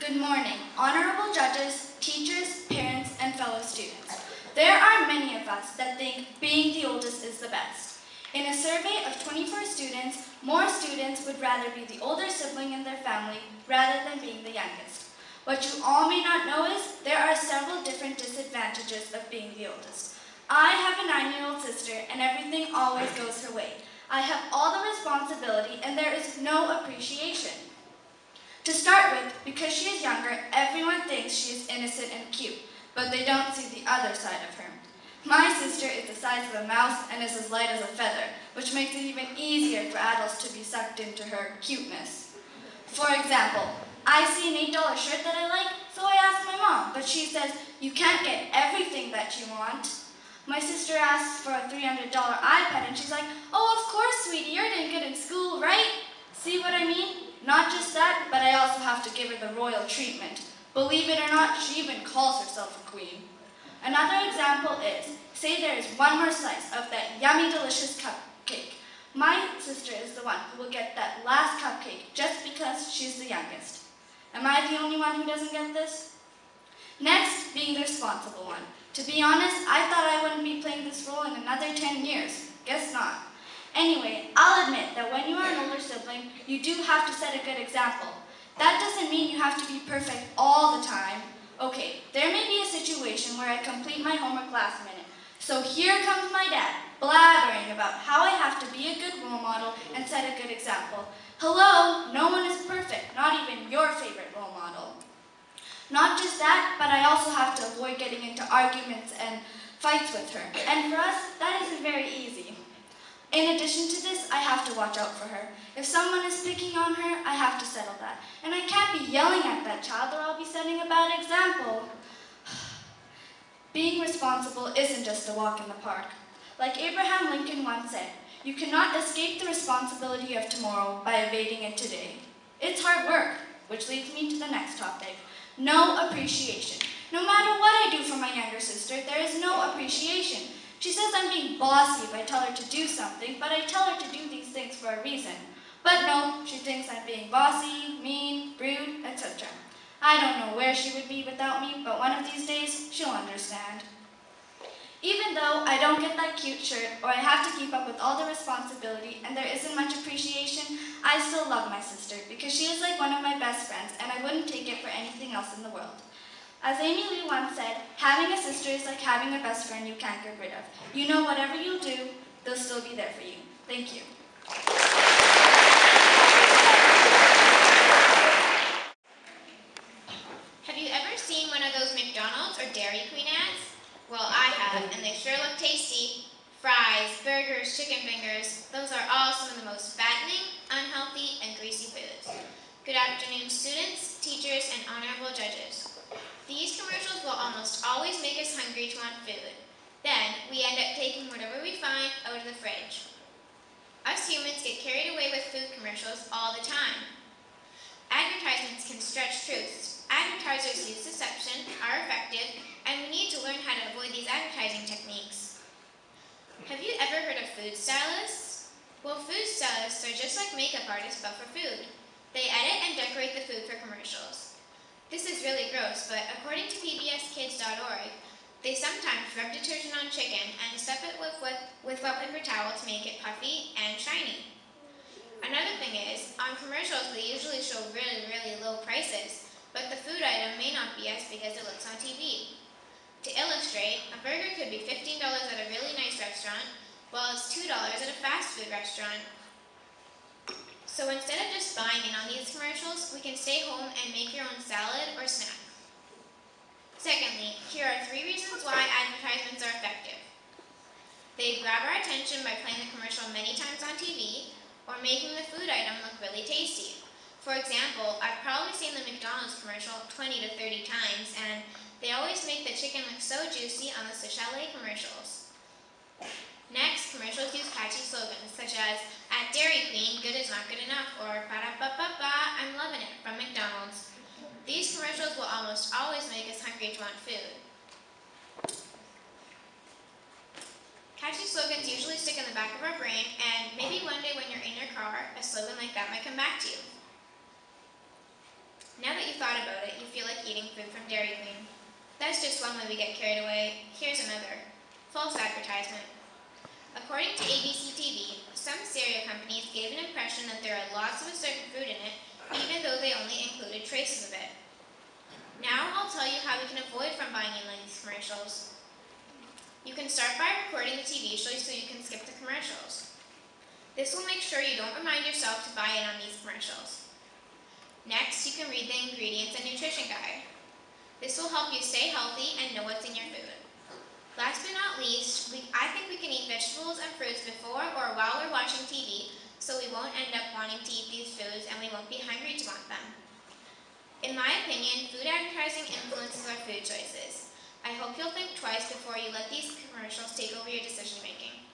Good morning, honorable judges, teachers, parents, and fellow students. There are many of us that think being the oldest is the best. In a survey of 24 students, more students would rather be the older sibling in their family rather than being the youngest. What you all may not know is there are several different disadvantages of being the oldest. I have a 9-year-old sister and everything always goes her way. I have all the responsibility and there is no appreciation. To start with, because she is younger, everyone thinks she is innocent and cute, but they don't see the other side of her. My sister is the size of a mouse and is as light as a feather, which makes it even easier for adults to be sucked into her cuteness. For example, I see an $8 shirt that I like, so I ask my mom, but she says, "You can't get everything that you want." My sister asks for a $300 iPad and she's like, "Oh, of course, sweetie, you're doing good in school, right?" See what I mean? Not just that, but I also have to give her the royal treatment. Believe it or not, she even calls herself a queen. Another example is, say there is one more slice of that yummy, delicious cupcake. My sister is the one who will get that last cupcake just because she's the youngest. Am I the only one who doesn't get this? Next, being the responsible one. To be honest, I thought I wouldn't be playing this role in another 10 years. Guess not. Anyway, I'll admit that when you are an older sibling, you do have to set a good example. That doesn't mean you have to be perfect all the time. Okay, there may be a situation where I complete my homework last minute. So here comes my dad, blabbering about how I have to be a good role model and set a good example. Hello, no one is perfect, not even your favorite role model. Not just that, but I also have to avoid getting into arguments and fights with her. And for us, that isn't very easy. In addition to this, I have to watch out for her. If someone is picking on her, I have to settle that. And I can't be yelling at that child or I'll be setting a bad example. Being responsible isn't just a walk in the park. Like Abraham Lincoln once said, "You cannot escape the responsibility of tomorrow by evading it today." It's hard work, which leads me to the next topic. No appreciation. No matter what I do for my younger sister, there is no appreciation. She says I'm being bossy if I tell her to do something, but I tell her to do these things for a reason. But no, she thinks I'm being bossy, mean, rude, etc. I don't know where she would be without me, but one of these days, she'll understand. Even though I don't get that cute shirt, or I have to keep up with all the responsibility, and there isn't much appreciation, I still love my sister, because she is like one of my best friends, and I wouldn't take it for anything else in the world. As Amy Lee once said, having a sister is like having a best friend you can't get rid of. You know whatever you do, they'll still be there for you. Thank you. Have you ever seen one of those McDonald's or Dairy Queen ads? Well, I have, and they sure look tasty. Fries, burgers, chicken fingers, those are all some of the most fattening, unhealthy, and greasy foods. Good afternoon, students, teachers, and honorable judges. These commercials will almost always make us hungry to want food. Then, we end up taking whatever we find out of the fridge. Us humans get carried away with food commercials all the time. Advertisements can stretch truths. Advertisers use deception, are effective, and we need to learn how to avoid these advertising techniques. Have you ever heard of food stylists? Well, food stylists are just like makeup artists, but for food. They edit and decorate the food for commercials. This is really gross, but according to pbskids.org, they sometimes rub detergent on chicken and stuff it with wet paper towel to make it puffy and shiny. Another thing is, on commercials they usually show really, really low prices, but the food item may not be as big as it looks on TV. To illustrate, a burger could be $15 at a really nice restaurant, while it's $2 at a fast food restaurant. So instead of just buying in on these commercials, we can stay home and make your own salad or snack. Secondly, here are 3 reasons why advertisements are effective. They grab our attention by playing the commercial many times on TV, or making the food item look really tasty. For example, I've probably seen the McDonald's commercial 20 to 30 times, and they always make the chicken look so juicy on the Chalet commercials. Next, commercials use catchy slogans such as, "At Dairy Queen, good is not good enough," or "Ba-da-ba-ba-ba, I'm loving it," from McDonald's. These commercials will almost always make us hungry to want food. Catchy slogans usually stick in the back of our brain, and maybe one day when you're in your car, a slogan like that might come back to you. Now that you've thought about it, you food from Dairy Queen. That's just one way we get carried away. Here's another. False advertisement. According to ABC TV, some cereal companies gave an impression that there are lots of a certain food in it, even though they only included traces of it. Now I'll tell you how we can avoid from buying in on these commercials. You can start by recording the TV show so you can skip the commercials. This will make sure you don't remind yourself to buy in on these commercials. Next, you can read the ingredients and nutrition guide. This will help you stay healthy and know what's in your food. Last but not least, I think we can eat vegetables and fruits before or while we're watching TV, so we won't end up wanting to eat these foods and we won't be hungry to want them. In my opinion, food advertising influences our food choices. I hope you'll think twice before you let these commercials take over your decision making.